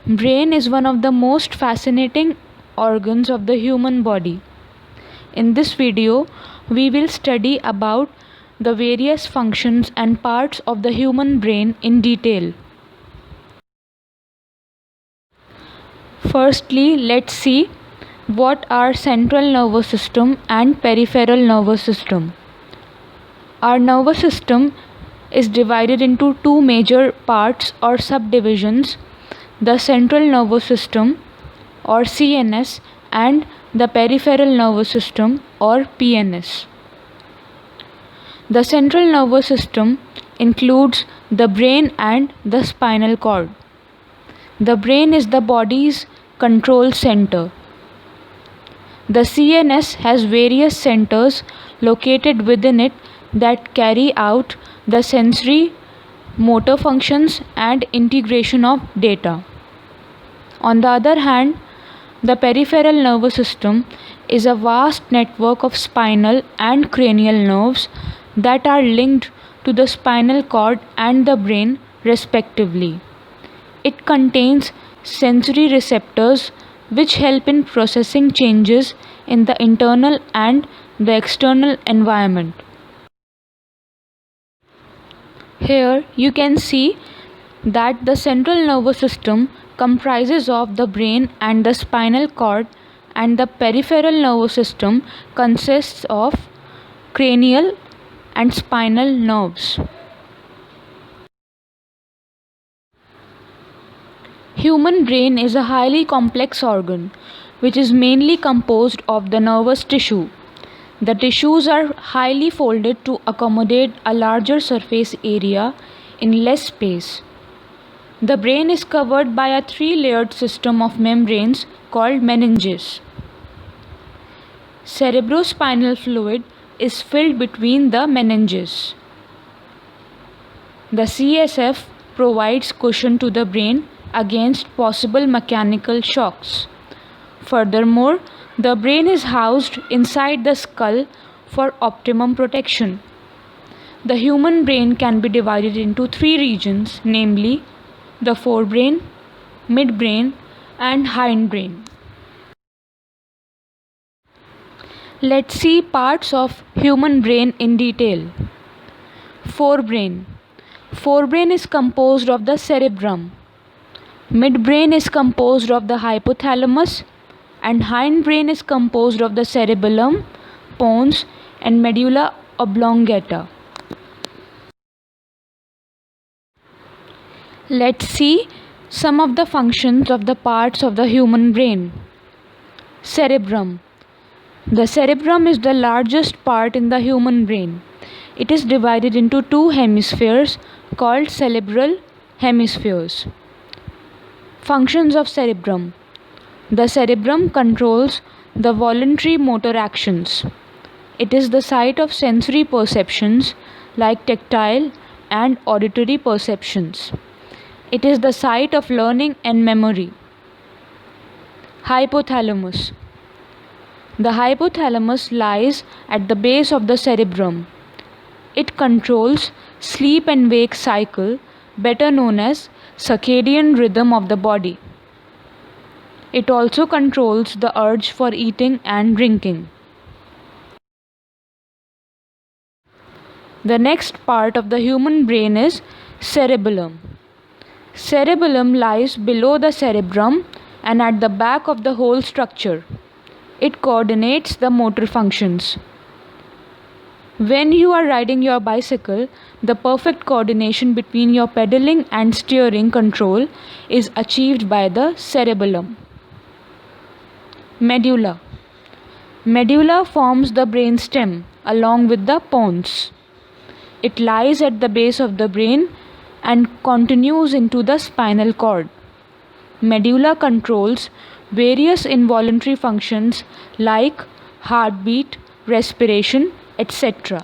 Brain is one of the most fascinating organs of the human body. In this video, we will study about the various functions and parts of the human brain in detail. Firstly, let's see what are central nervous system and peripheral nervous system. Our nervous system is divided into two major parts or subdivisions: the central nervous system or CNS and the peripheral nervous system or PNS. The central nervous system includes the brain and the spinal cord. The brain is the body's control center. The CNS has various centers located within it that carry out the sensory, motor functions and integration of data. On the other hand, the peripheral nervous system is a vast network of spinal and cranial nerves that are linked to the spinal cord and the brain respectively. It contains sensory receptors which help in processing changes in the internal and the external environment. Here you can see that the central nervous system comprises of the brain and the spinal cord, and the peripheral nervous system consists of cranial and spinal nerves. Human brain is a highly complex organ which is mainly composed of the nervous tissue. The tissues are highly folded to accommodate a larger surface area in less space. The brain is covered by a three-layered system of membranes called meninges. Cerebrospinal fluid is filled between the meninges. The CSF provides cushion to the brain against possible mechanical shocks. Furthermore, the brain is housed inside the skull for optimum protection. The human brain can be divided into three regions, namely the forebrain, midbrain and hindbrain. Let's see parts of human brain in detail. Forebrain. Forebrain is composed of the cerebrum. Midbrain is composed of the hypothalamus, and hindbrain is composed of the cerebellum, pons and medulla oblongata. Let's see some of the functions of the parts of the human brain. Cerebrum. The cerebrum is the largest part in the human brain. It is divided into two hemispheres called cerebral hemispheres. Functions of cerebrum. The cerebrum controls the voluntary motor actions. It is the site of sensory perceptions like tactile and auditory perceptions. It is the site of learning and memory. Hypothalamus. The hypothalamus lies at the base of the cerebrum. It controls sleep and wake cycle, better known as circadian rhythm of the body. It also controls the urge for eating and drinking. The next part of the human brain is cerebellum. Cerebellum lies below the cerebrum and at the back of the whole structure. It coordinates the motor functions. When you are riding your bicycle, the perfect coordination between your pedaling and steering control is achieved by the cerebellum. Medulla. Medulla forms the brainstem along with the pons. It lies at the base of the brain and continues into the spinal cord. Medulla controls various involuntary functions like heartbeat, respiration, etc.